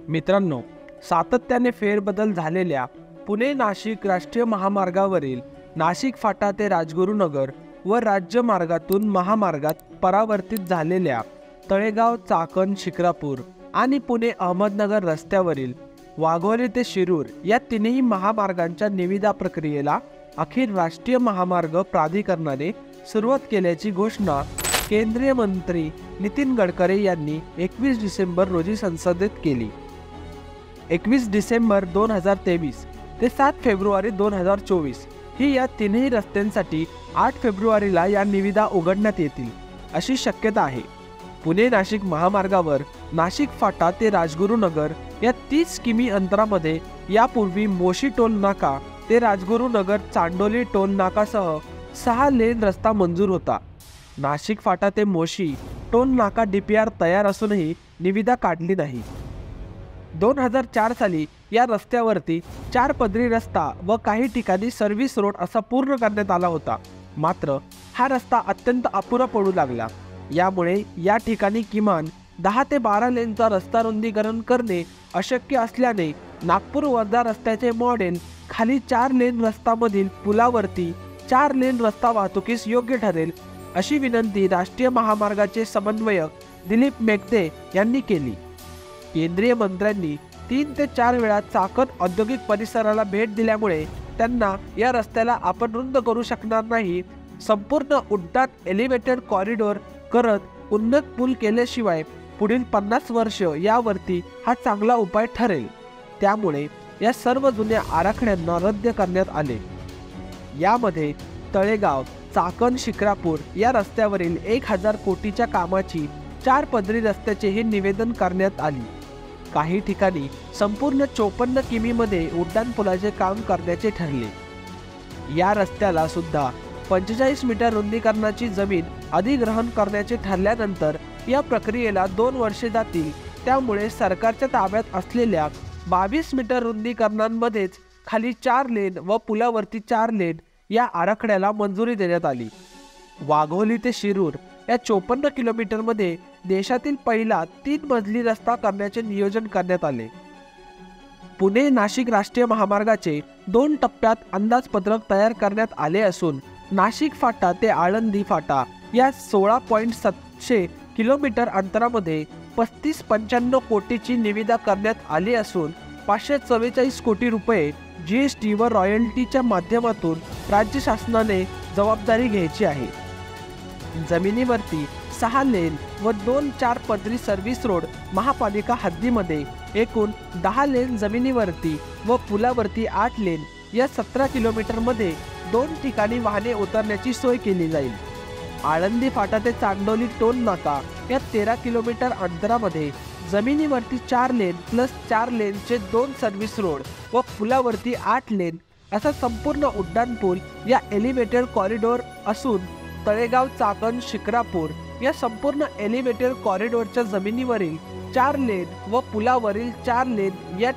मित्रांनो, सातत्याने फेरबदल झालेल्या पुणे नाशिक राष्ट्रीय महामार्गावरील नाशिक फाटा ते राजगुरुनगर व राज्य मार्गातून महामार्गात परावर्तित झालेल्या तळेगाव, चाकण, शिक्रापूर आणि पुणे अहमदनगर रस्त्यावरील वाघोली ते शिरूर या तिन्ही महामार्गांच्या निविदा प्रक्रियेला अखिल राष्ट्रीय महामार्ग प्राधिकरणाने सुरुवात केल्याची घोषणा केंद्रीय मंत्री नितीन गडकरी यांनी 21 डिसेंबर रोजी संसदेत केली। 21 डिसेंबर 2023 ते 7 फेब्रुवारी 2024 ही या तिन्ही रस्त्यांसाठी 8 फेब्रुवारीला या निविदा उघडण्यात येतील अशी शक्यता आहे। पुणे नाशिक महामार्गावर नाशिक फाटा ते राजगुरुनगर या 30 किमी अंतरामध्ये यापूर्वी मोशी टोल नाका ते राजगुरुनगर चांडोली टोल नाकासह 6 लेन रस्ता मंजूर होता। नाशिक फाटा ते मोशी टोल नाका DPR तयार असूनही निविदा काढली नाही। 2004 साली या रस्त्यावरती 4 पदरी रस्ता व काही ठिकाणी सर्व्हिस रोड असा पूर्ण करण्यात आला होता। मात्र हा रस्ता अत्यंत अपुरा पडू लागला। यामुळे या ठिकाणी किमान 10 ते 12 लेनचा रस्ता रुंदीकरण करणे अशक्य असल्याने नागपूर वर्धा रस्त्याचे मॉडेल खाली 4 लेन रस्त्यामधील पुलावरती 4 लेन रस्ता वाहतुकीस योग्य ठरेल अशी विनंती राष्ट्रीय महामार्गाचे समन्वयक दिलीप मेगदे यांनी केली। केंद्रीय मंत्र्यांनी 3 ते 4 वेळा चाकण औद्योगिक परिसराला भेट दिल्यामुळे त्यांना या रस्त्याला आपण रुंद करू शकणार नाही, संपूर्ण उड्डाण एलिव्हेटेड कॉरिडॉर करत उन्नत पूल केल्याशिवाय पुढील 50 वर्ष यावरती हा चांगला उपाय ठरेल। त्यामुळे या सर्व जुन्या आराखड्यांना रद्द करण्यात आले। यामध्ये तळेगाव, चाकण, शिक्रापूर या रस्त्यावरील 1000 कोटीच्या कामाची 4 पदरी रस्त्याचेही निवेदन करण्यात आली। काही ठिकाणी संपूर्ण 54 किमीमध्ये उड्डाणपुलाचे काम करण्याचे ठरले। या रस्त्याला सुद्धा 45 मीटर रुंदीकरणाची जमीन अधिग्रहण करण्याचे ठरल्यानंतर या प्रक्रियेला 2 वर्षे जातील। त्यामुळे सरकारच्या ताब्यात असलेल्या 22 मीटर रुंदीकरणांमध्येच खाली 4 लेन व पुलावरती 4 लेन या आराखड्याला मंजुरी देण्यात आली। वाघोली ते शिरूर या 54 किलोमीटरमध्ये देशातील पहिला 3 मजली रस्ता करण्याचे नियोजन करण्यात आले। पुणे नाशिक राष्ट्रीय महामार्गाचे 2 टप्प्यात अंदाजपत्रक तयार करण्यात आले असून नाशिक फाटा ते आळंदी फाटा या 16.700 किलोमीटर अंतरामध्ये 35-95 कोटीची निविदा करण्यात आली असून 544 कोटी रुपये GST व रॉयल्टीच्या माध्यमातून राज्य शासनाने जबाबदारी घ्यायची आहे। जमिनीवरती 6 लेन व 2-4 पदरी सर्व्हिस रोड महापालिका हद्दीमध्ये एकूण 10 लेन जमिनीवरती व पुलावरती 8 लेन या 17 किलोमीटरमध्ये 2 ठिकाणी वाहने उतरण्याची सोय केली जाईल। आळंदी फाटा ते चांडोली टोल नाका या 13 किलोमीटर अंतरामध्ये जमिनीवरती 4 लेन प्लस 4 लेनचे 2 सर्व्हिस रोड व पुलावरती 8 लेन असा संपूर्ण उड्डाणपूल या एलिव्हेटेड कॉरिडॉर असून तळेगाव, चाकण, शिक्रापूर या संपूर्ण एलिव्हेटेड कॉरिडॉरच्या जमिनीवरील 4 लेन व पुलावरील 4 लेन या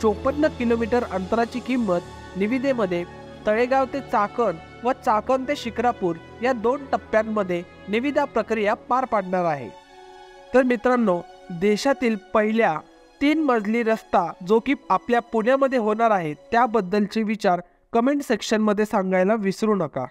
54 किलोमीटर अंतराची किंमत निविदेमध्ये तळेगाव ते चाकण व चाकण ते शिक्रापूर या 2 टप्प्यांमध्ये निविदा प्रक्रिया पार पाडणार आहे। तर मित्रांनो, देशातील पहिल्या 3 मजली रस्ता जो की आपल्या पुण्यामध्ये होणार आहे त्याबद्दलचे विचार कमेंट सेक्शनमध्ये सांगायला विसरू नका।